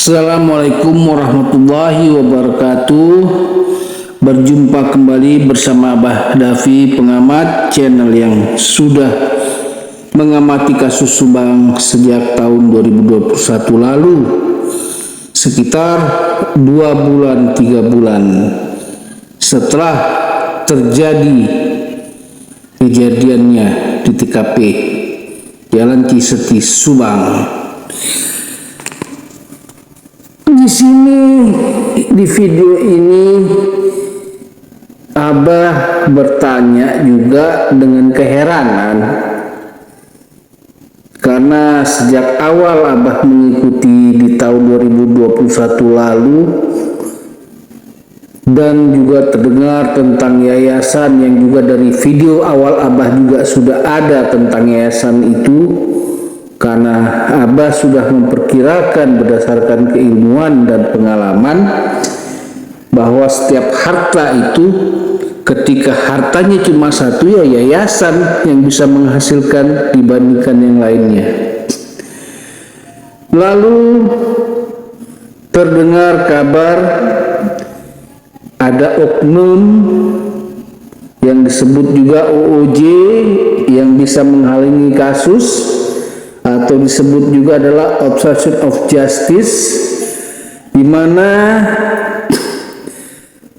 Assalamualaikum warahmatullahi wabarakatuh. Berjumpa kembali bersama Abah Davi, pengamat channel yang sudah mengamati kasus Subang sejak tahun 2021 lalu, sekitar 2-3 bulan setelah terjadi kejadiannya di TKP Jalan Ciseti, Subang. Di sini, di video ini, Abah bertanya juga dengan keheranan, karena sejak awal Abah mengikuti di tahun 2021 lalu dan juga terdengar tentang yayasan yang juga dari video awal Abah juga sudah ada tentang yayasan itu, karena Abah sudah memperkirakan berdasarkan keilmuan dan pengalaman bahwa setiap harta itu, ketika hartanya cuma satu, ya yayasan yang bisa menghasilkan dibandingkan yang lainnya. Lalu terdengar kabar ada oknum yang disebut juga OOJ yang bisa menghalangi kasus, atau disebut juga adalah obstruction of justice, di mana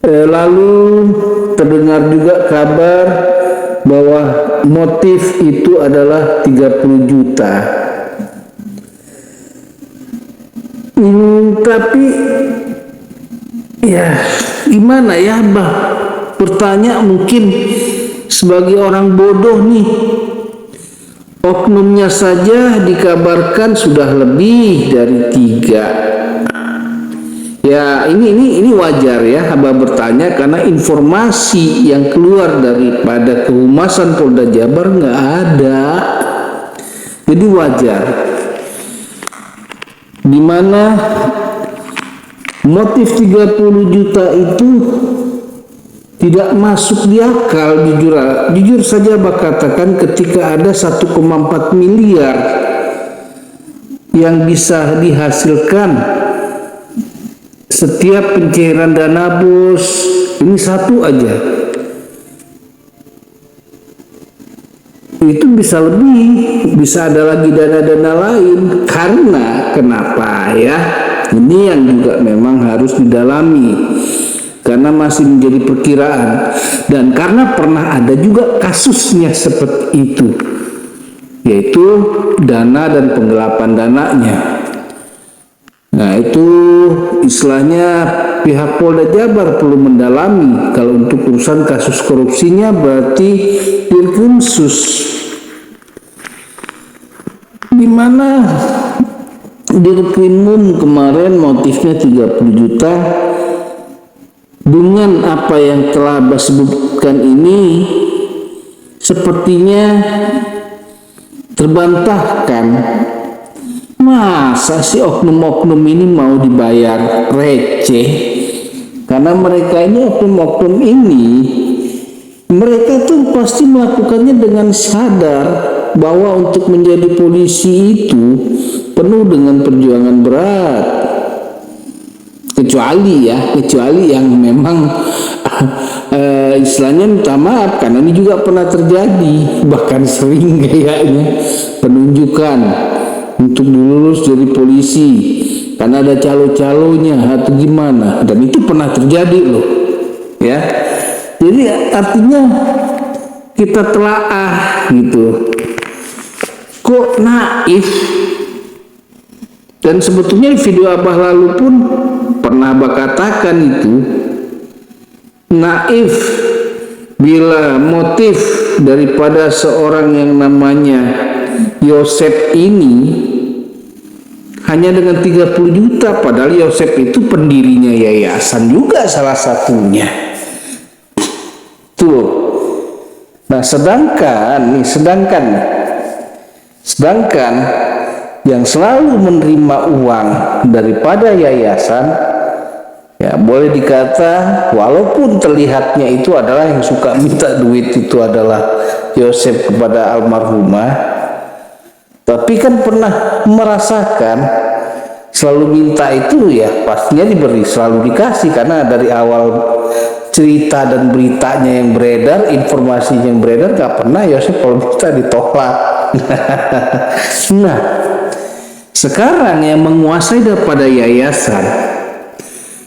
lalu terdengar juga kabar bahwa motif itu adalah 30 juta. Tapi ya gimana ya, Bah? Bertanya mungkin sebagai orang bodoh nih. Oknumnya saja dikabarkan sudah lebih dari 3. Ya ini wajar ya Abah bertanya, karena informasi yang keluar daripada Kehumasan Polda Jabar nggak ada. Jadi wajar. Dimana motif 30 juta itu tidak masuk di akal. Jujur saja Abah katakan, ketika ada 1,4 miliar yang bisa dihasilkan setiap pencairan dana bos, ini satu aja, itu bisa lebih, bisa ada lagi dana-dana lain. Karena kenapa ya, ini yang juga memang harus didalami, karena masih menjadi perkiraan, dan karena pernah ada juga kasusnya seperti itu, yaitu dana dan penggelapan dananya. Nah itu istilahnya pihak Polda Jabar perlu mendalami. Kalau untuk urusan kasus korupsinya berarti Dirkrimsus, dimana Dirkrimum kemarin motifnya 30 juta. Dengan apa yang telah Abah sebutkan ini, sepertinya terbantahkan. Masa sih oknum-oknum ini mau dibayar receh? Karena mereka ini, oknum-oknum ini, mereka tuh pasti melakukannya dengan sadar bahwa untuk menjadi polisi itu penuh dengan perjuangan berat. Kecuali yang memang istilahnya minta maaf, karena ini juga pernah terjadi, bahkan sering kayaknya, penunjukan untuk lulus dari polisi karena ada calo-calonya atau gimana, dan itu pernah terjadi loh ya. Jadi artinya kita telaah gitu, kok naif. Dan sebetulnya di video Abah lalu pun pernah Abah katakan itu naif bila motif daripada seorang yang namanya Yosep ini hanya dengan 30 juta, padahal Yosep itu pendirinya yayasan juga salah satunya tuh. Nah sedangkan yang selalu menerima uang daripada yayasan, ya boleh dikata walaupun terlihatnya itu adalah yang suka minta duit itu adalah Yosep kepada almarhumah, tapi kan pernah merasakan selalu minta itu ya pastinya diberi, selalu dikasih, karena dari awal cerita dan beritanya yang beredar, informasi yang beredar, gak pernah Yosef kalau minta ditolak. Nah, sekarang yang menguasai daripada yayasan,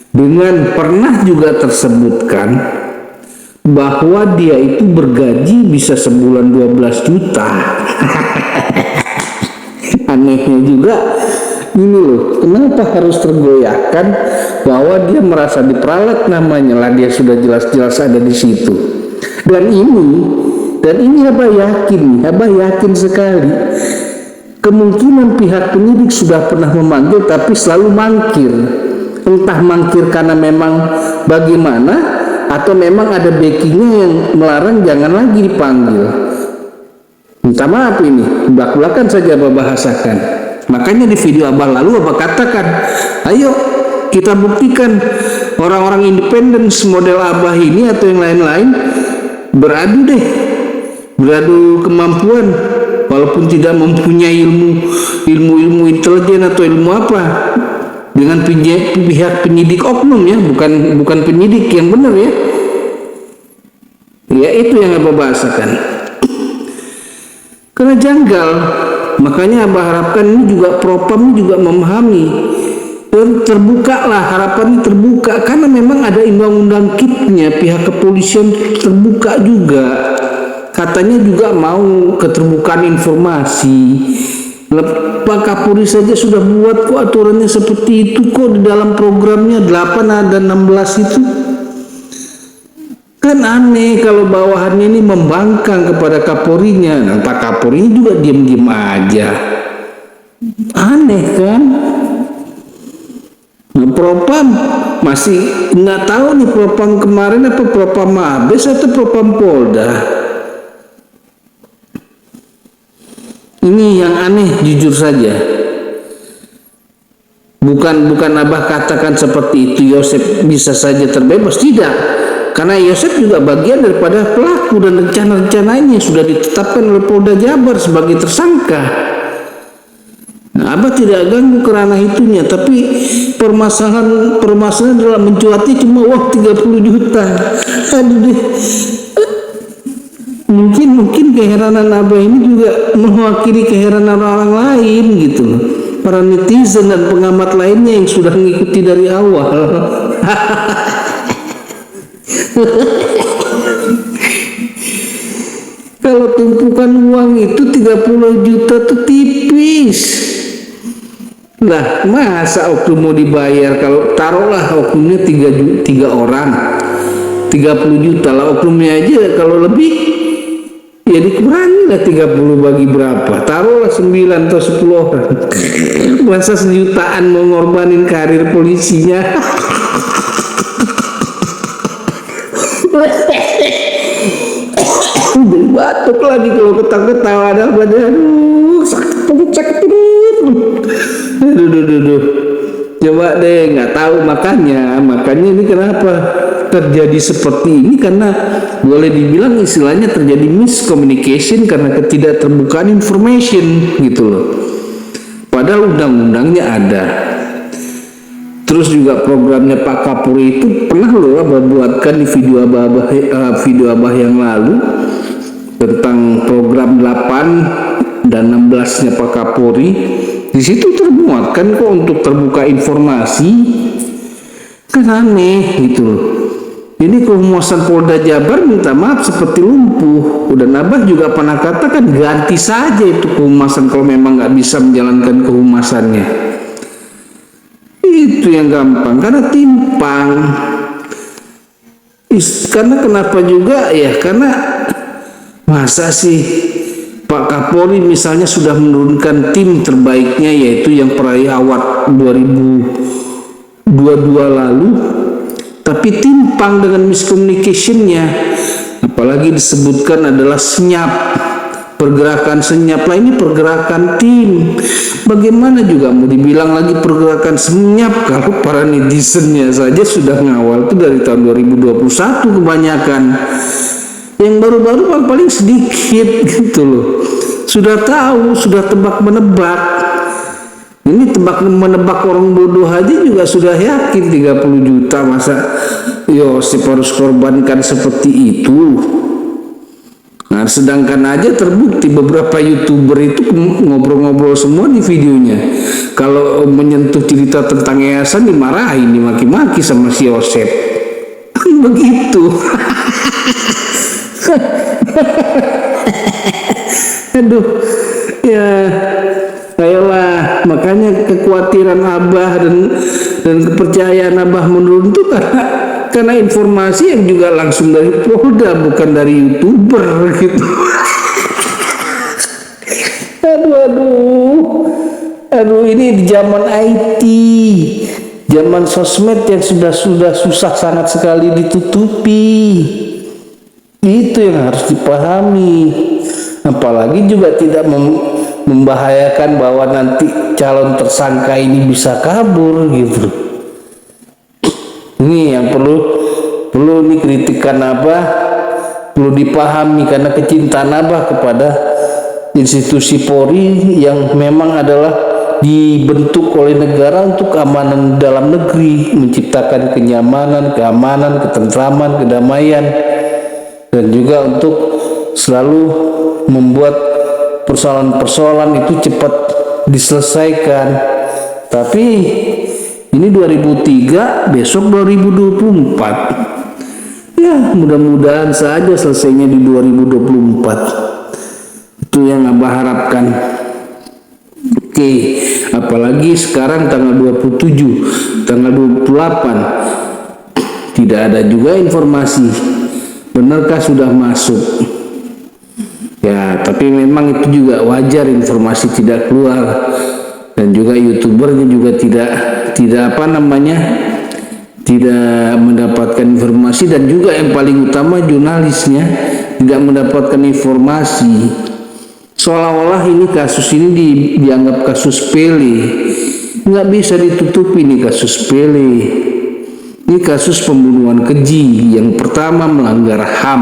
dengan pernah juga tersebutkan bahwa dia itu bergaji bisa sebulan 12 juta. Anehnya juga ini loh, kenapa harus tergoyahkan bahwa dia merasa diperalat namanya, lah dia sudah jelas-jelas ada di situ. Dan ini Abah yakin sekali kemungkinan pihak penyidik sudah pernah memanggil tapi selalu mangkir. Entah mangkir karena memang bagaimana, atau memang ada backingnya yang melarang jangan lagi dipanggil. Minta maaf ini, belak-belakan saja Abah bahasakan. Makanya di video Abah lalu Abah katakan, ayo kita buktikan orang-orang independen model Abah ini atau yang lain-lain beradu kemampuan, walaupun tidak mempunyai ilmu intelijen atau ilmu apa, dengan pihak penyidik oknum ya, bukan penyidik yang benar ya. Ya itu yang Abah bahasakan. Karena janggal, makanya Abah harapkan ini juga Propam juga memahami dan terbukalah, harapannya terbuka, karena memang ada undang-undang KIP-nya, pihak kepolisian terbuka juga, katanya juga mau keterbukaan informasi. Pak Kapolri saja sudah buat kok aturannya seperti itu kok di dalam programnya 8 ada 16 itu. Kan aneh kalau bawahannya ini membangkang kepada Kapolrinya. Nah, Pak Kapolri juga diam-diam aja. Aneh kan? Nah, Propam masih nggak tahu nih Propam kemarin apa Propam Mabes atau Propam Polda. Ini yang aneh jujur saja. Bukan Abah katakan seperti itu Yosef bisa saja terbebas, tidak. Karena Yosef juga bagian daripada pelaku dan rencana-rencananya sudah ditetapkan oleh Polda Jabar sebagai tersangka. Nah, Abah tidak ganggu ke ranah itunya, tapi permasalahan dalam mencuatnya cuma uang 30 juta. Aduh deh. Mungkin keheranan Abah ini juga mewakili keheranan orang lain gitu, para netizen dan pengamat lainnya yang sudah mengikuti dari awal. Kalau tumpukan uang itu 30 juta tuh tipis. Lah masa oknum mau dibayar, kalau taruhlah oknumnya 3 orang 30 juta lah oknumnya aja, kalau lebih ya dikurangi lah 30 bagi berapa, taruhlah 9 atau 10 orang. Masa sejutaan mengorbanin karir polisinya. Jadi batuk lagi kalau ketawa ada badan, sakit. Aduh. Coba deh, nggak tahu makanya ini kenapa terjadi seperti ini, karena boleh dibilang istilahnya terjadi miscommunication karena ketidakterbukaan information gitu loh. Padahal undang-undangnya ada. Terus juga programnya Pak Kapolri itu pernah loh Abah buatkan di video Abah yang lalu tentang program 8 dan 16-nya Pak Kapolri. Di situ termuatkan kok untuk terbuka informasi. Kan aneh gitu loh. Ini kehumasan Polda Jabar minta maaf seperti lumpuh. Dan Abah juga pernah katakan ganti saja itu kehumasan kalau memang nggak bisa menjalankan kehumasannya. Itu yang gampang, karena timpang. Karena kenapa juga ya, karena masa sih Pak Kapolri misalnya sudah menurunkan tim terbaiknya, yaitu yang peraih award 2022 lalu, tapi timpang dengan miscommunication-nya. Apalagi disebutkan adalah senyap, pergerakan senyap. Lah ini pergerakan tim. Bagaimana juga mau dibilang lagi pergerakan senyap kalau para netizennya saja sudah ngawal itu dari tahun 2021 kebanyakan. Yang baru-baru paling sedikit gitu loh. Sudah tahu, sudah tebak-menebak. Ini menebak orang bodoh aja juga sudah yakin 30 juta, masa Yosep harus korbankan seperti itu. Nah, sedangkan aja terbukti beberapa YouTuber itu ngobrol-ngobrol semua di videonya. Kalau menyentuh cerita tentang yayasan dimarahin, dimaki-maki sama si Yosep. Begitu. Aduh, ya, ayolah. Makanya kekhawatiran Abah dan kepercayaan Abah menurun itu karena informasi yang juga langsung dari Polda, bukan dari YouTuber gitu. Aduh, ini di zaman IT, zaman sosmed yang sudah susah sangat sekali ditutupi. Itu yang harus dipahami. Apalagi juga tidak membahayakan bahwa nanti calon tersangka ini bisa kabur gitu. Ini yang perlu nih kritikan Abah, perlu dipahami karena kecintaan Abah kepada institusi Polri yang memang adalah dibentuk oleh negara untuk keamanan dalam negeri, menciptakan kenyamanan, keamanan, ketentraman, kedamaian, dan juga untuk selalu membuat persoalan-persoalan itu cepat diselesaikan. Tapi ini 2003, besok 2024. Ya, mudah-mudahan saja selesainya di 2024. Itu yang Abah harapkan. Oke, apalagi sekarang tanggal 27, tanggal 28 tidak ada juga informasi. Benarkah sudah masuk? Ya, tapi memang itu juga wajar informasi tidak keluar, dan juga YouTubernya juga tidak tidak mendapatkan informasi, dan juga yang paling utama jurnalisnya tidak mendapatkan informasi. Seolah-olah ini kasus ini dianggap kasus sepele, nggak bisa ditutupi nih kasus sepele. Ini kasus pembunuhan keji yang pertama melanggar HAM,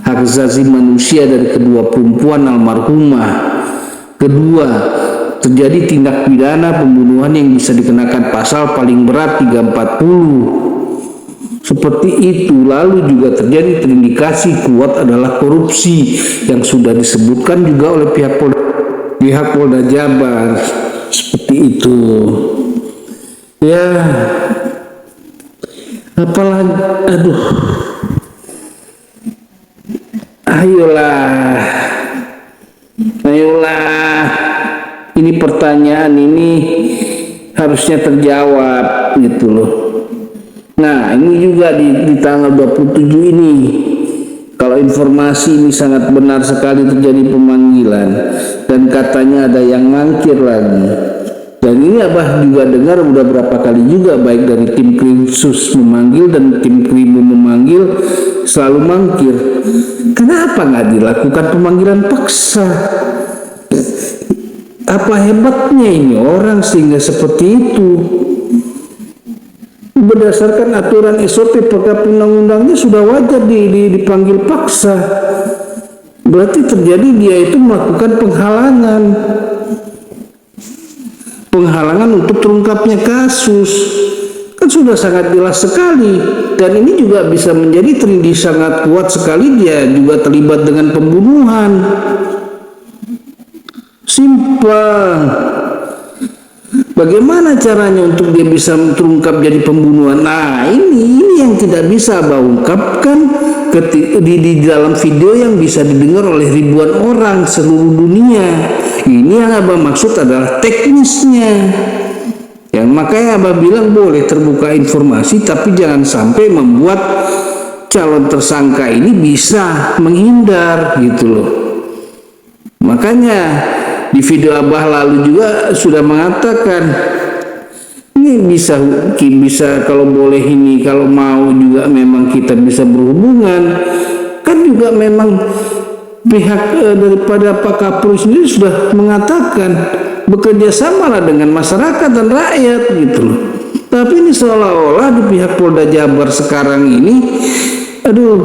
hak asasi manusia dari kedua perempuan almarhumah. Kedua, terjadi tindak pidana pembunuhan yang bisa dikenakan pasal paling berat 340. Seperti itu. Lalu juga terjadi terindikasi kuat adalah korupsi yang sudah disebutkan juga oleh pihak Polda Jabar. Seperti itu. Ya, apalagi, aduh, ayolah, ini pertanyaan ini harusnya terjawab gitu loh. Nah, ini juga di tanggal 27 ini, kalau informasi ini sangat benar sekali terjadi pemanggilan, dan katanya ada yang mangkir lagi. Dan ini Abah juga dengar udah berapa kali juga, baik dari tim khusus memanggil dan tim kribo memanggil, selalu mangkir. Kenapa nggak dilakukan pemanggilan paksa? Apa hebatnya ini orang sehingga seperti itu? Berdasarkan aturan SOP pegawai undang-undangnya sudah wajar dipanggil paksa. Berarti terjadi dia itu melakukan penghalangan untuk terungkapnya kasus. Kan sudah sangat jelas sekali. Dan ini juga bisa menjadi terindikasi sangat kuat sekali dia juga terlibat dengan pembunuhan. Simpel. Bagaimana caranya untuk dia bisa terungkap jadi pembunuhan? Nah, ini yang tidak bisa Abah ungkapkan di dalam video yang bisa didengar oleh ribuan orang seluruh dunia. Ini yang Abah maksud adalah teknisnya. Yang makanya Abah bilang boleh terbuka informasi, tapi jangan sampai membuat calon tersangka ini bisa menghindar gitu loh. Makanya di video Abah lalu juga sudah mengatakan ini bisa kalau boleh ini, kalau mau juga memang kita bisa berhubungan. Kan juga memang pihak daripada Pak Kapolri sendiri sudah mengatakan bekerja samalah dengan masyarakat dan rakyat gitu loh. Tapi ini seolah-olah di pihak Polda Jabar sekarang ini, aduh,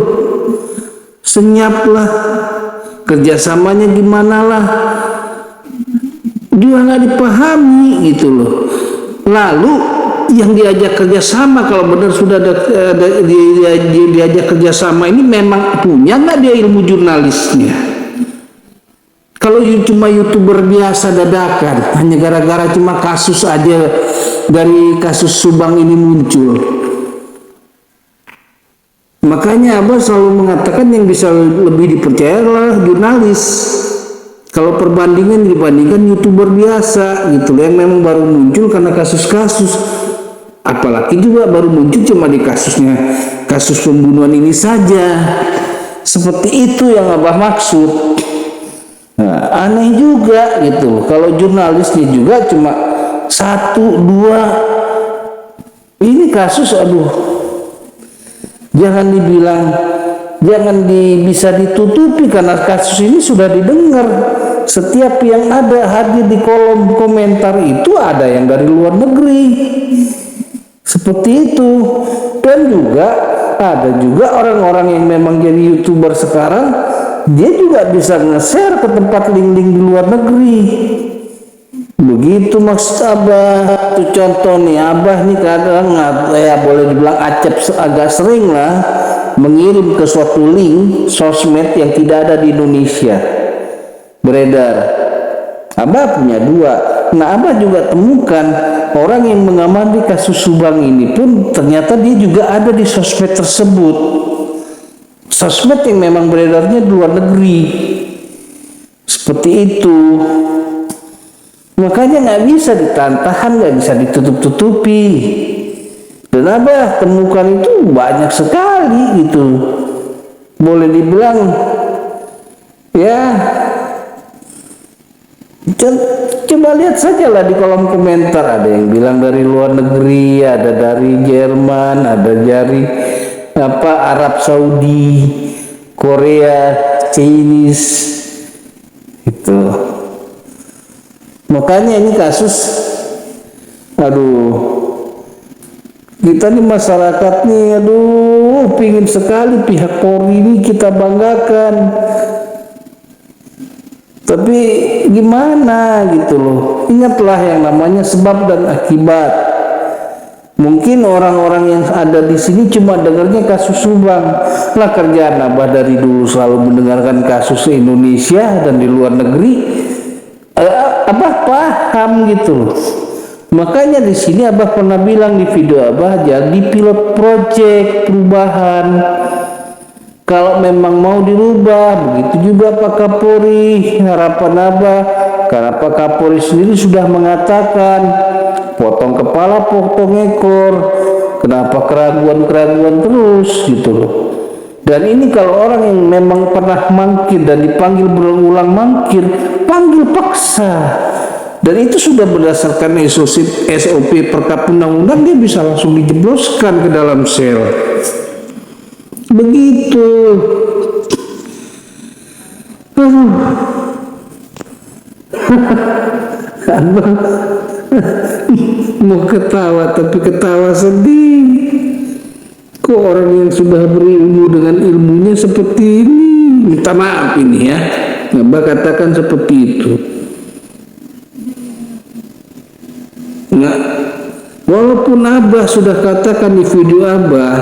senyap lah, kerjasamanya gimana lah. juga nggak dipahami gitu loh. Lalu yang diajak kerjasama, kalau benar sudah diajak kerjasama ini memang punya nggak dia ilmu jurnalisnya? Kalau cuma YouTuber biasa dadakan, hanya gara-gara cuma kasus aja, dari kasus Subang ini muncul. Makanya Abah selalu mengatakan yang bisa lebih dipercaya adalah jurnalis. Kalau perbandingan dibandingkan YouTuber biasa gitu loh, yang memang baru muncul karena kasus-kasus, apalagi juga baru muncul cuma di kasus pembunuhan ini saja. Seperti itu yang Abah maksud. Nah, aneh juga gitu kalau jurnalisnya juga cuma 1, 2 ini kasus. Aduh, jangan bisa ditutupi karena kasus ini sudah didengar. Setiap yang ada hadir di kolom komentar itu ada yang dari luar negeri, seperti itu. Dan juga ada juga orang-orang yang memang jadi YouTuber sekarang, dia juga bisa nge-share ke tempat link-link di luar negeri. Begitu maksud Abah. Itu contoh nih, Abah nih kadang ya boleh dibilang acep agak sering lah mengirim ke suatu link sosmed yang tidak ada di Indonesia beredar. Abah punya 2. Nah, Abah juga temukan orang yang mengamati kasus Subang ini pun ternyata dia juga ada di sosmed tersebut, sosmed yang memang beredarnya di luar negeri. Seperti itu. Makanya nggak bisa ditahan, nggak bisa ditutup-tutupi. Dan Abah temukan itu banyak sekali gitu. Boleh dibilang ya, coba lihat saja lah di kolom komentar, ada yang bilang dari luar negeri, ada dari Jerman, ada dari Arab Saudi, Korea, Chinese itu. Makanya ini kasus, aduh, kita nih masyarakat nih, aduh, pingin sekali pihak Polri ini kita banggakan. Tapi gimana gitu loh. Ingatlah yang namanya sebab dan akibat. Mungkin orang-orang yang ada di sini cuma dengarnya kasus Subang. Lah kerjaan Abah dari dulu selalu mendengarkan kasus Indonesia dan di luar negeri. Abah paham gitu loh. Makanya di sini Abah pernah bilang di video Abah, jadi pilot project perubahan. Kalau memang mau dirubah, begitu juga Pak Kapolri. Harapan Abah, karena Pak Kapolri sendiri sudah mengatakan potong kepala, potong ekor. Kenapa keraguan-keraguan terus gitu loh. Dan ini kalau orang yang memang pernah mangkir dan dipanggil berulang mangkir, panggil paksa. Dan itu sudah berdasarkan SOP perkap undang-undang, dia bisa langsung dijebloskan ke dalam sel. Begitu. Mau ketawa tapi ketawa sedih. Kok orang yang sudah berilmu dengan ilmunya seperti ini? Minta maaf ini ya, Abah katakan seperti itu. Nah, walaupun Abah sudah katakan di video Abah,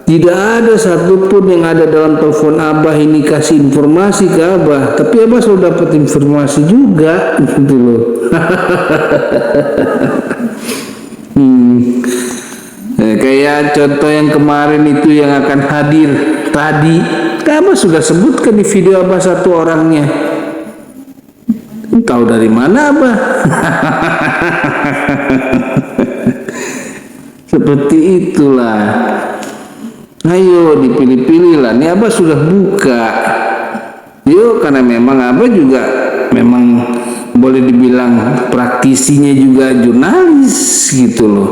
tidak ada satupun yang ada dalam telepon Abah ini kasih informasi ke Abah, tapi Abah selalu dapat informasi juga gitu loh. Kayak contoh yang kemarin itu yang akan hadir tadi, Abah sudah sebutkan di video Abah satu orangnya. Tahu dari mana Abah? Seperti itulah. Ayo dipilih-pilih lah. Ini Abah sudah buka. Yuk, karena memang Abah juga memang boleh dibilang praktisinya juga jurnalis gitu loh.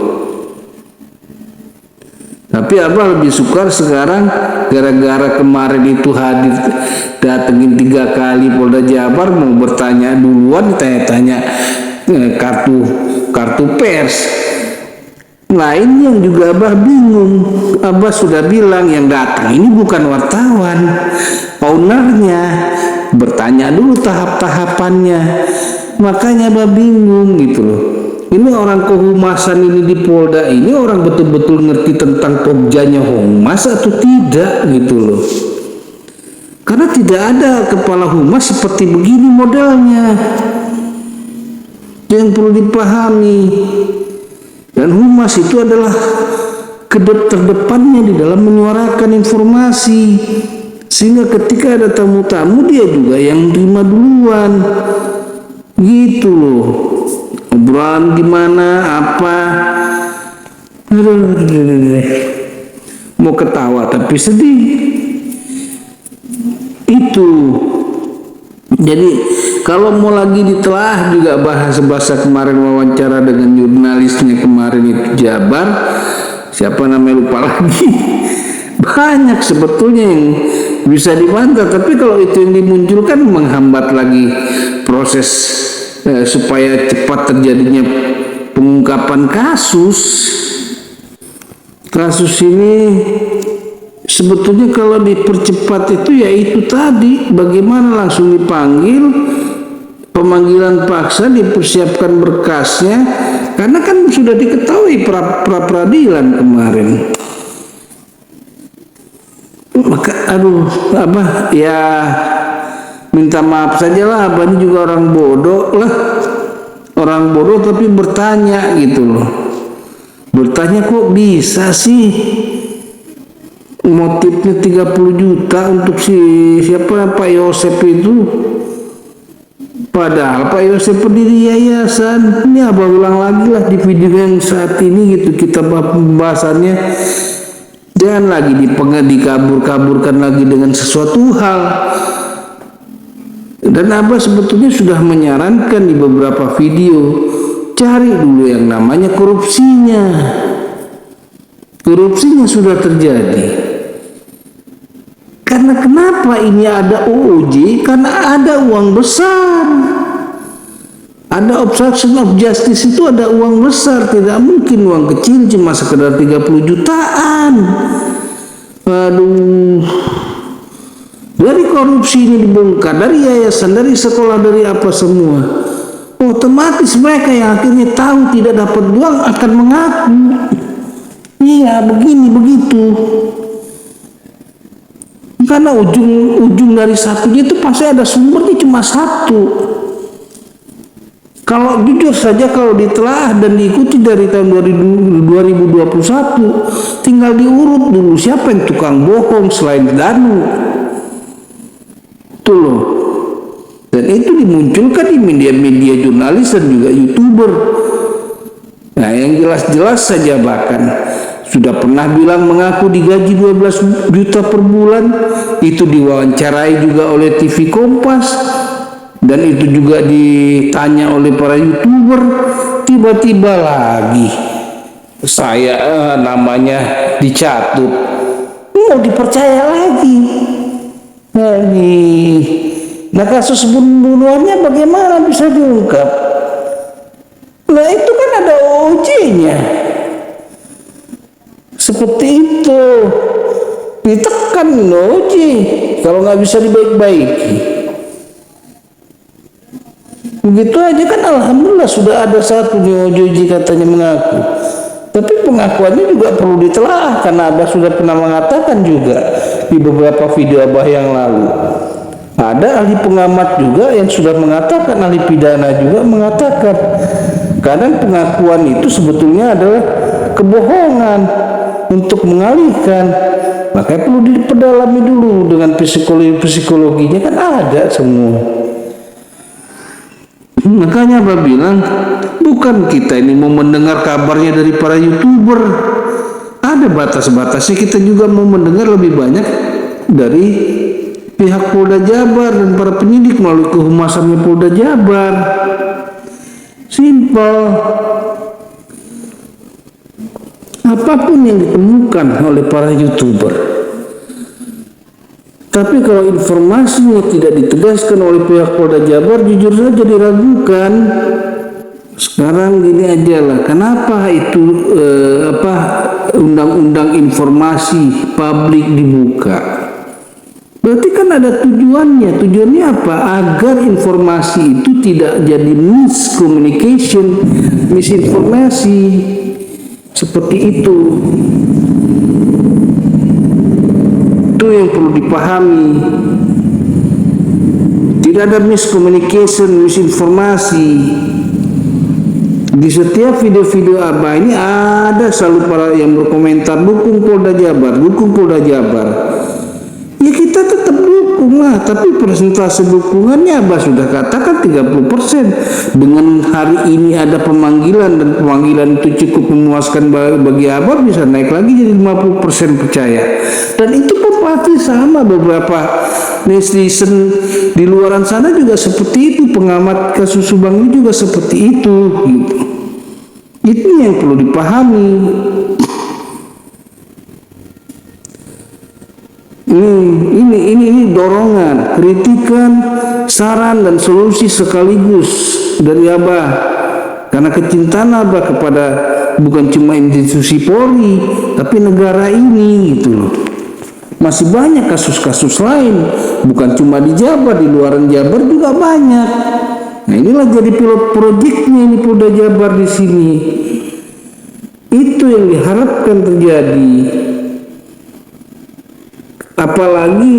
Tapi Abah lebih suka sekarang gara-gara kemarin itu hadir datengin 3 kali Polda Jabar, mau bertanya duluan, tanya-tanya kartu pers. Lain yang juga Abah bingung. Abah sudah bilang yang datang ini bukan wartawan, ownernya. Bertanya dulu tahap-tahapannya. Makanya Abah bingung gitu loh. Ini orang kehumasan ini di Polda ini orang betul-betul ngerti tentang pokjanya humas atau tidak gitu loh. Karena tidak ada kepala humas seperti begini modelnya. Yang perlu dipahami. Dan humas itu adalah terdepannya di dalam menyuarakan informasi. Sehingga ketika ada tamu-tamu dia juga yang terima duluan. Gitu loh. Obrolan gimana, apa. Mau ketawa tapi sedih. Itu. Jadi kalau mau lagi ditelah juga bahasa kemarin wawancara dengan jurnalisnya kemarin itu Jabar, siapa namanya lupa lagi. Banyak sebetulnya yang bisa dibantah, tapi kalau itu yang dimunculkan menghambat lagi proses supaya cepat terjadinya pengungkapan kasus ini. Sebetulnya kalau dipercepat itu ya itu tadi, bagaimana langsung dipanggil, pemanggilan paksa, dipersiapkan berkasnya, karena kan sudah diketahui pra peradilan kemarin. Maka Abah ya minta maaf sajalah, Abah ini juga orang bodoh lah, orang bodoh tapi bertanya gitu loh. Bertanya kok bisa sih motifnya 30 juta untuk siapa Pak Yosep itu, padahal Pak Yosep pendiri yayasan. Ini Abah ulang lagi lah di video yang saat ini gitu, kita pembahasannya jangan lagi dikabur-kaburkan lagi dengan sesuatu hal. Dan Abah sebetulnya sudah menyarankan di beberapa video, cari dulu yang namanya korupsinya. Korupsinya sudah terjadi. Karena kenapa ini ada OOJ? Karena ada uang besar. Ada obstruction of justice, itu ada uang besar. Tidak mungkin uang kecil cuma sekedar 30 jutaan. Aduh. Dari korupsi ini dibongkar, dari yayasan, dari sekolah, dari apa semua, otomatis mereka yang akhirnya tahu tidak dapat uang akan mengaku. Iya, begini, begitu. Karena ujung dari satunya itu pasti ada sumbernya cuma satu. Kalau jujur saja, kalau ditelaah dan diikuti dari tahun 2021, tinggal diurut dulu siapa yang tukang bohong selain Danu. Itu loh. Dan itu dimunculkan di media-media jurnalis dan juga YouTuber. Nah, yang jelas-jelas saja bahkan sudah pernah bilang mengaku digaji 12 juta per bulan. Itu diwawancarai juga oleh TV Kompas, dan itu juga ditanya oleh para YouTuber. Tiba-tiba lagi saya namanya dicatut, mau dipercaya lagi. Nah, kasus pembunuhannya bagaimana bisa diungkap? Nah, itu kan ada OJ-nya. Seperti itu ditekan OJ kalau nggak bisa dibaik-baiki. Begitu aja kan, alhamdulillah sudah ada satu di OJ katanya mengaku. Tapi pengakuannya juga perlu ditelaah, karena Abah sudah pernah mengatakan juga di beberapa video Abah yang lalu. Ada ahli pengamat juga yang sudah mengatakan, ahli pidana juga mengatakan, kadang pengakuan itu sebetulnya adalah kebohongan untuk mengalihkan. Makanya perlu diperdalami dulu dengan psikologinya, kan ada semua. Makanya Abah bilang, bukan kita ini mau mendengar kabarnya dari para YouTuber. Ada batas-batasnya, kita juga mau mendengar lebih banyak dari pihak Polda Jabar dan para penyidik melalui kehumasannya Polda Jabar. Simpel. Apapun yang ditemukan oleh para YouTuber, tapi kalau informasinya tidak ditegaskan oleh pihak Polda Jabar, jujur saja diragukan. Sekarang gini aja lah, kenapa itu undang-undang informasi publik dibuka? Berarti kan ada tujuannya. Tujuannya apa? Agar informasi itu tidak jadi miscommunication, misinformasi. Seperti itu. Itu yang perlu dipahami. Tidak ada miscommunication, misinformasi. Di setiap video-video Abah ini ada selalu para yang berkomentar dukung Polda Jabar, dukung Polda Jabar. Ya kita tetap dukung lah, tapi persentase dukungannya Abah sudah katakan 30%. Dengan hari ini ada pemanggilan dan pemanggilan itu cukup memuaskan bagi Abah, bisa naik lagi jadi 50% percaya. Dan itu pun pasti sama, beberapa netizen di luaran sana juga seperti itu, pengamat kasus Subang ini juga seperti itu gitu. Itu yang perlu dipahami. Ini dorongan, kritikan, saran dan solusi sekaligus dari Abah. Karena kecintaan Abah kepada bukan cuma institusi Polri, tapi negara ini gitu loh. Masih banyak kasus-kasus lain, bukan cuma di Jabar, di luaran Jabar juga banyak. Nah, inilah jadi pilot proyeknya ini Polda Jabar di sini. Itu yang diharapkan terjadi. Apalagi,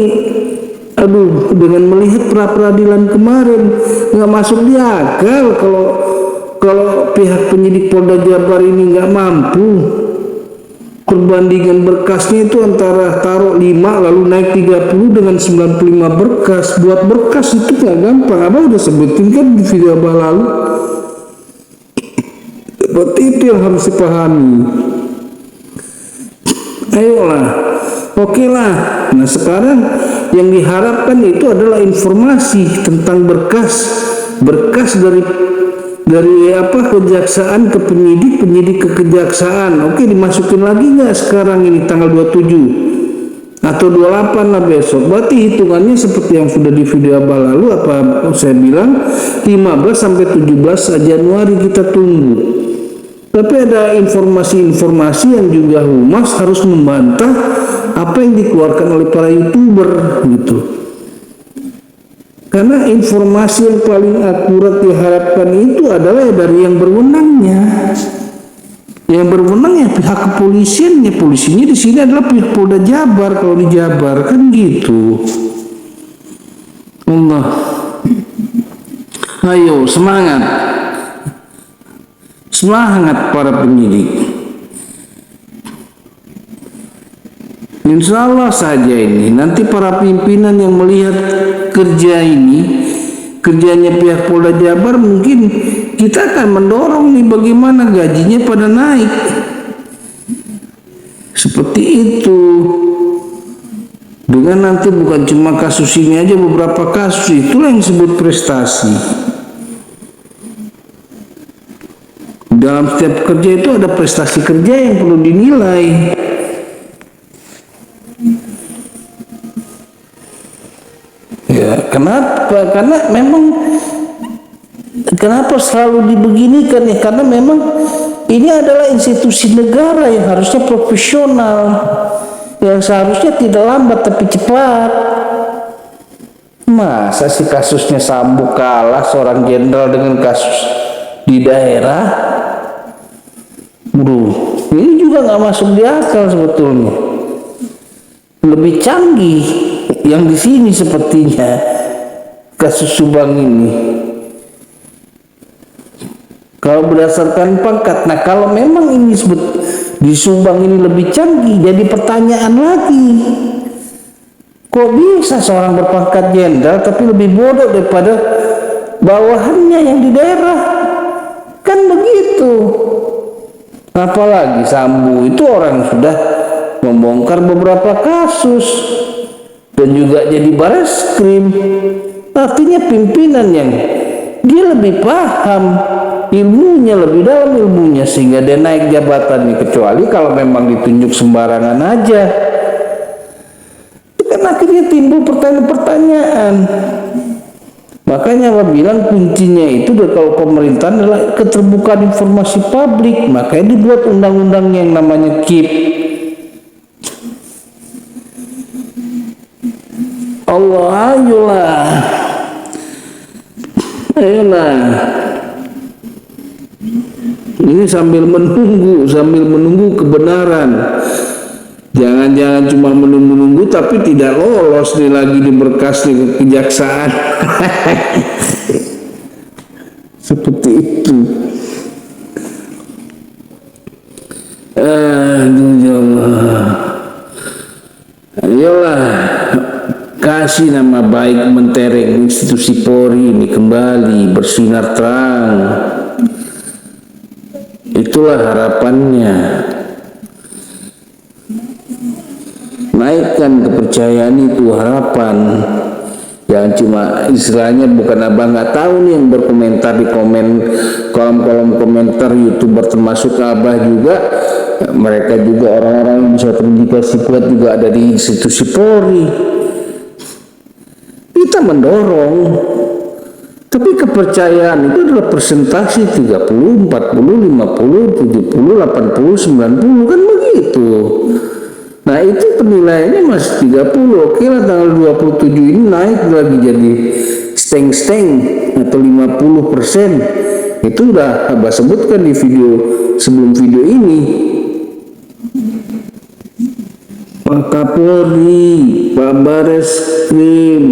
dengan melihat pra-peradilan kemarin, nggak masuk di akal kalau pihak penyidik Polda Jabar ini nggak mampu. Perbandingan berkasnya itu antara taruh 5 lalu naik 30 dengan 95 berkas. Buat berkas itu gak gampang. Abah udah sebutin kan di video Abah lalu. Seperti itu yang harus dipahami. Ayolah, oke lah. Nah sekarang yang diharapkan itu adalah informasi tentang berkas dari kejaksaan ke penyidik, penyidik ke kejaksaan. Oke, dimasukin lagi nggak sekarang ini tanggal 27 atau 28 lah besok. Berarti hitungannya seperti yang sudah di video Abah lalu, apa saya bilang 15 sampai 17 Januari kita tunggu. Tapi ada informasi-informasi yang juga humas harus membantah apa yang dikeluarkan oleh para YouTuber gitu. Karena informasi yang paling akurat diharapkan itu adalah dari yang berwenangnya. Yang berwenangnya pihak kepolisiannya. Polisinya di sini adalah pihak Polda Jabar kalau di Jabar kan gitu. Allah. Ayo semangat. Semangat para penyidik. Insya Allah saja ini nanti para pimpinan yang melihat kerjanya pihak Polda Jabar, mungkin kita akan mendorong nih bagaimana gajinya pada naik seperti itu. Dengan nanti bukan cuma kasus ini aja, beberapa kasus itulah yang disebut prestasi. Dalam setiap kerja itu ada prestasi kerja yang perlu dinilai. Ya, kenapa? Karena memang kenapa selalu dibeginikan ya? Karena memang ini adalah institusi negara yang harusnya profesional, yang seharusnya tidak lambat tapi cepat. Masa sih kasusnya Sambo kalah seorang jenderal dengan kasus di daerah? Bro, ini juga nggak masuk di akal sebetulnya. Lebih canggih yang di sini sepertinya kasus Subang ini. Kalau berdasarkan pangkat, nah kalau memang ini di Subang ini lebih canggih, jadi pertanyaan lagi. Kok bisa seorang berpangkat jenderal tapi lebih bodoh daripada bawahannya yang di daerah? Kan begitu. Apalagi Sambo itu orang sudah membongkar beberapa kasus dan juga jadi bareskrim. Artinya pimpinan yang dia lebih paham ilmunya, lebih dalam ilmunya, sehingga dia naik jabatannya. Kecuali kalau memang ditunjuk sembarangan aja, kan akhirnya timbul pertanyaan-pertanyaan. Makanya Abah bilang kuncinya itu kalau pemerintahan adalah keterbukaan informasi publik. Makanya dibuat undang-undang yang namanya KIP. Allah, ayolah. Ini sambil menunggu kebenaran. Jangan-jangan cuma menunggu tapi tidak lolos nih lagi di berkas di kejaksaan. Seperti itu. Aduh ya Allah. Ayolah, kasih nama baik mentereng institusi Polri ini kembali bersinar terang. Itulah harapannya. Naikkan kepercayaan, itu harapan. Jangan cuma istilahnya, bukan abah nggak tahu nih yang berkomentar di kolom komentar YouTuber termasuk abah juga, mereka juga orang-orang yang bisa terindikasi kuat juga ada di institusi Polri. Kita mendorong, tapi kepercayaan itu adalah persentase 30, 40, 50, 70, 80, 90 kan begitu. Nah itu penilaiannya masih 30. Oke lah, tanggal 27 ini naik lagi jadi steng-steng atau 50%. Itu udah abah sebutkan di video sebelum video ini. Pak Kapolri, Pak Bareskrim,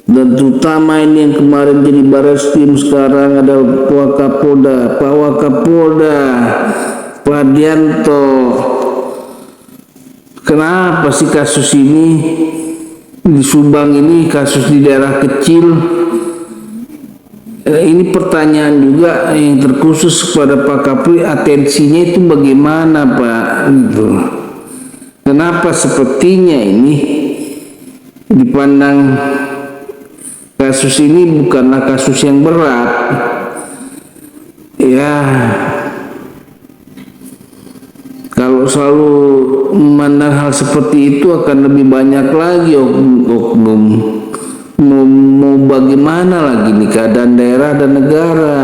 dan terutama ini yang kemarin jadi Bareskrim sekarang adalah Pak Kapolda, Pak Wakapolda, Pak Dianto. Kenapa sih kasus ini di Subang ini, kasus di daerah kecil? Ini pertanyaan juga yang terkhusus kepada Pak Kapolri, atensinya itu bagaimana Pak? Gitu. Kenapa sepertinya ini dipandang kasus ini bukanlah kasus yang berat? Ya, kalau selalu memandang hal seperti itu akan lebih banyak lagi oknum. Mau bagaimana lagi nih keadaan daerah dan negara?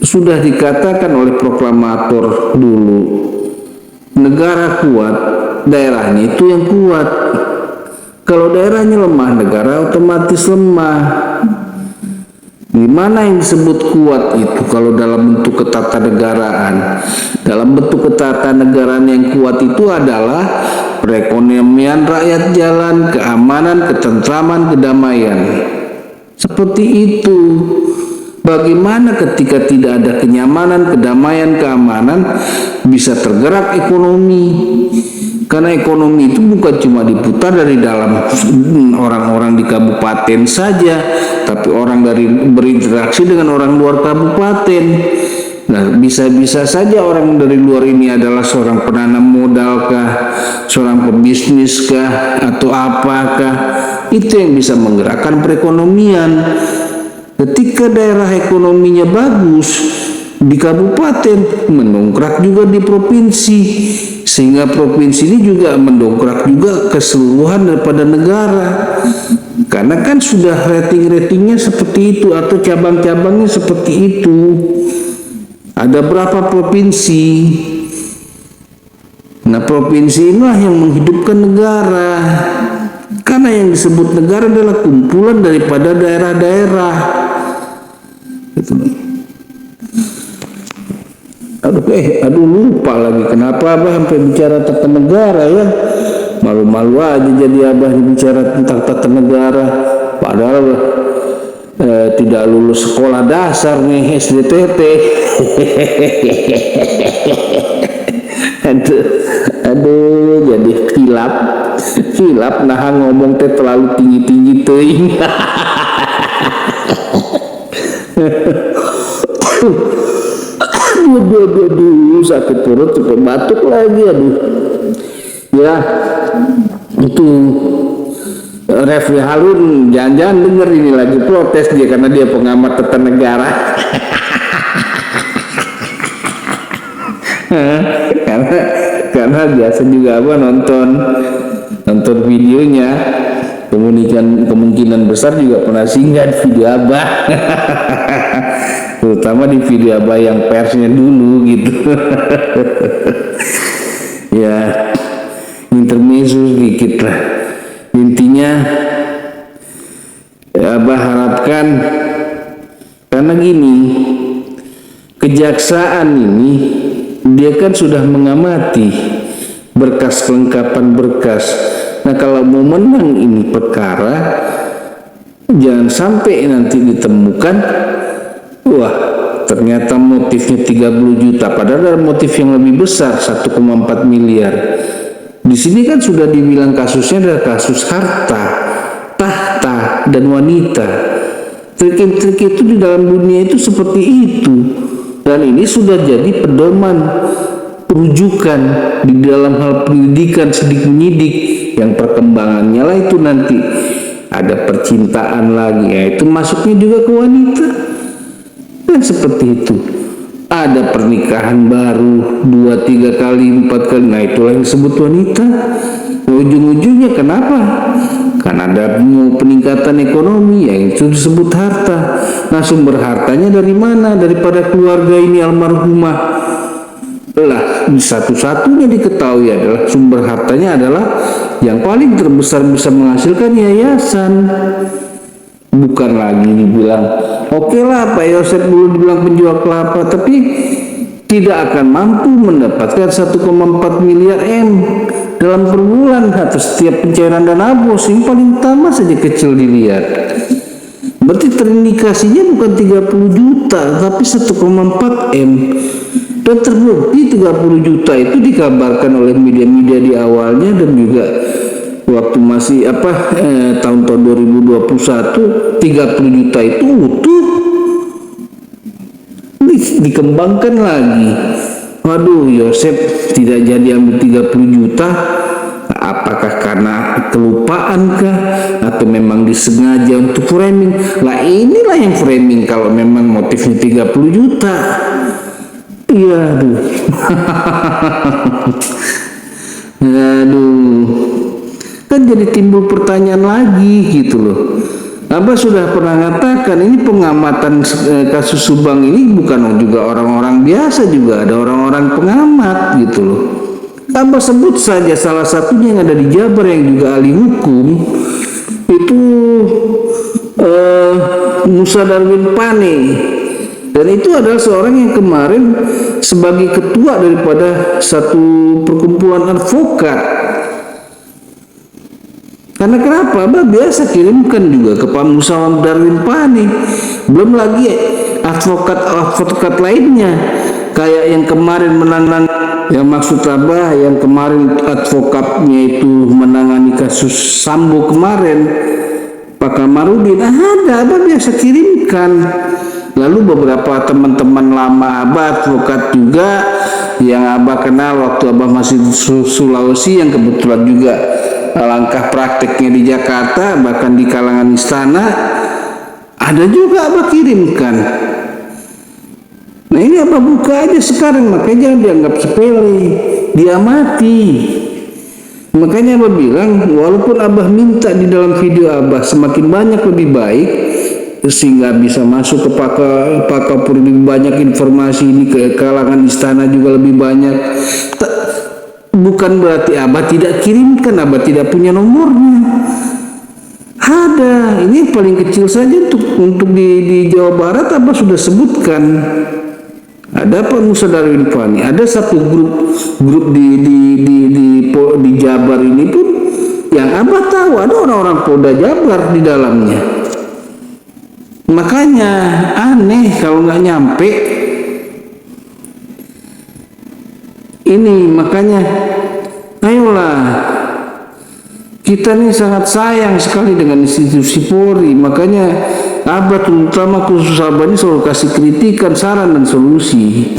Sudah dikatakan oleh proklamator dulu, negara kuat, daerahnya itu yang kuat. Kalau daerahnya lemah, negara otomatis lemah. Di mana yang disebut kuat itu? Kalau dalam bentuk ketatanegaraan, dalam bentuk ketatanegaraan yang kuat itu adalah perekonomian rakyat jalan, keamanan, ketentraman, kedamaian. Seperti itu. Bagaimana ketika tidak ada kenyamanan, kedamaian, keamanan, bisa tergerak ekonomi? Karena ekonomi itu bukan cuma diputar dari dalam orang-orang di kabupaten saja, tapi orang dari berinteraksi dengan orang luar kabupaten. Nah, bisa-bisa saja orang dari luar ini adalah seorang penanam modal kah, seorang pebisnis kah, atau apakah. Itu yang bisa menggerakkan perekonomian. Ketika daerah ekonominya bagus di kabupaten, mendongkrak juga di provinsi, sehingga provinsi ini juga mendongkrak juga keseluruhan daripada negara. Karena kan sudah rating-ratingnya seperti itu, atau cabang-cabangnya seperti itu. Ada berapa provinsi? Nah, provinsi inilah yang menghidupkan negara. Karena yang disebut negara adalah kumpulan daripada daerah-daerah. Aduh lupa lagi kenapa abah sampai bicara tata negara ya. Malu-malu aja jadi abah bicara tentang tata negara. Padahal tidak lulus sekolah dasar nih, SDTT. aduh jadi hilap nah ngomong teh terlalu tinggi-tinggi teuing. Aduh, sakit perut, sampai batuk lagi, aduh. Ya, itu Refli Harun jangan-jangan denger ini lagi protes dia karena dia pengamat tata negara. karena biasa juga apa nonton videonya, kemungkinan besar juga pernah singgah di video abah. Terutama di video abah yang persnya dulu gitu. Ya, intermezzo sedikit lah. Intinya mengatakan, karena gini, kejaksaan ini dia kan sudah mengamati berkas kelengkapan berkas. Nah, kalau mau menang ini perkara, jangan sampai nanti ditemukan, wah ternyata motifnya 30 juta, padahal ada motif yang lebih besar 1,4 miliar. Di sini kan sudah dibilang kasusnya adalah kasus harta, tahta, dan wanita. Trik-trik itu di dalam dunia itu seperti itu, dan ini sudah jadi pedoman rujukan di dalam hal pendidikan sidik menyidik, yang perkembangannya lah itu nanti ada percintaan lagi, ya itu masuknya juga ke wanita. Dan seperti itu ada pernikahan baru 2-3 kali 4 kali, nah itulah yang disebut wanita. Ujung-ujungnya kenapa? Karena ada peningkatan ekonomi, yang itu disebut harta. Nah, sumber hartanya dari mana? Daripada keluarga ini almarhumah lah, satu-satunya diketahui adalah sumber hartanya adalah yang paling terbesar bisa menghasilkan yayasan. Bukan lagi dibilang, oke lah Pak Yosef dulu dibilang penjual kelapa, tapi tidak akan mampu mendapatkan 1,4 miliar M dalam per bulan atas setiap pencairan dana bos. Yang paling utama saja kecil dilihat. Berarti terindikasinya bukan 30 juta, tapi 1,4 M. Dan terbukti 30 juta itu dikabarkan oleh media-media di awalnya, dan juga waktu masih tahun-tahun 2021 30 juta itu utuh dikembangkan lagi. Waduh, Yosef tidak jadi ambil 30 juta, apakah karena kelupaan kah, atau memang disengaja untuk framing? Lah inilah yang framing kalau memang motifnya 30 juta. Iya, aduh. Aduh, kan jadi timbul pertanyaan lagi gitu loh. Abah sudah pernah mengatakan ini pengamatan kasus Subang ini bukan juga orang-orang biasa, juga ada orang-orang pengamat gitu loh. Abah sebut saja salah satunya yang ada di Jabar yang juga ahli hukum, itu Musa Darwin Pane. Dan itu adalah seorang yang kemarin sebagai ketua daripada satu perkumpulan advokat. Karena kenapa? Abah biasa kirimkan juga ke Pak Musa Darwin Pane. Belum lagi advokat lainnya, kayak yang kemarin menangani, yang maksud Abah yang kemarin advokatnya itu menangani kasus Sambo kemarin, Pak Kamarudin. Ada, Abah biasa kirimkan. Lalu beberapa teman-teman lama Abah advokat juga yang Abah kenal waktu Abah masih di Sulawesi, yang kebetulan juga langkah prakteknya di Jakarta, bahkan di kalangan istana, ada juga Abah kirimkan. Nah ini Abah buka aja sekarang, makanya jangan dianggap sepele, diamati. Makanya Abah bilang, walaupun Abah minta di dalam video Abah semakin banyak lebih baik, sehingga bisa masuk ke Pak Kapolri lebih banyak informasi ini, ke kalangan istana juga lebih banyak, bukan berarti Abah tidak kirimkan, Abah tidak punya nomornya. Ada, ini yang paling kecil saja untuk di Jawa Barat Abah sudah sebutkan. Ada Pak Musa Darwin Pane, ada satu grup di Jabar ini pun yang Abah tahu ada orang-orang Polda Jabar di dalamnya. Makanya aneh kalau nggak nyampe ini. Makanya ayolah, kita nih sangat sayang sekali dengan institusi Polri. Makanya Abah, terutama khusus Abah ini selalu kasih kritikan, saran, dan solusi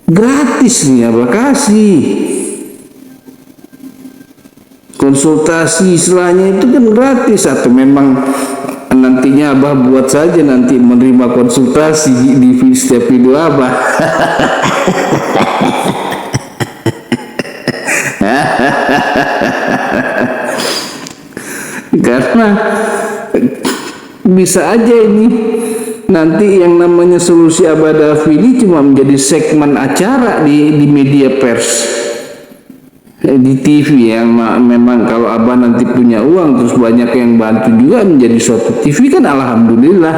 gratis nih. Abah kasih konsultasi, istilahnya itu kan gratis, atau memang nantinya Abah buat saja nanti menerima konsultasi di setiap video Abah. Karena bisa aja ini nanti yang namanya solusi Abah Davi ini cuma menjadi segmen acara di media pers. di TV yang memang kalau abah nanti punya uang terus banyak yang bantu juga menjadi suatu TV kan alhamdulillah.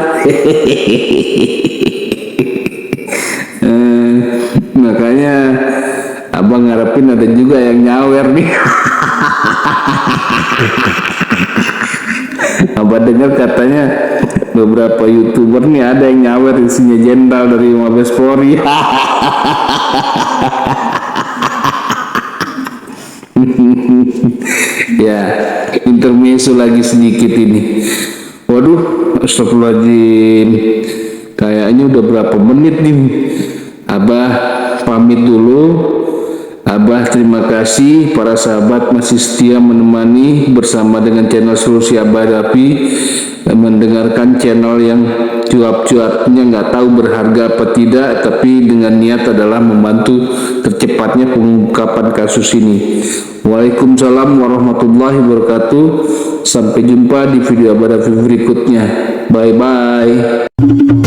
Makanya abang ngarepin ada juga yang nyawer nih. Abah dengar katanya beberapa YouTuber nih ada yang nyawer isinya jenderal dari Mabes Polri. Ya, intermezzo lagi sedikit ini. Waduh, astagfirullahaladzim. Kayaknya udah berapa menit nih. Abah pamit dulu. Abah terima kasih para sahabat masih setia menemani bersama dengan channel Solusi Abah Dapi, mendengarkan channel yang cuap-cuapnya nggak tahu berharga apa tidak, tapi dengan niat adalah membantu tercepatnya pengungkapan kasus ini. Waalaikumsalam warahmatullahi wabarakatuh. Sampai jumpa di video Abah Dapi berikutnya. Bye bye.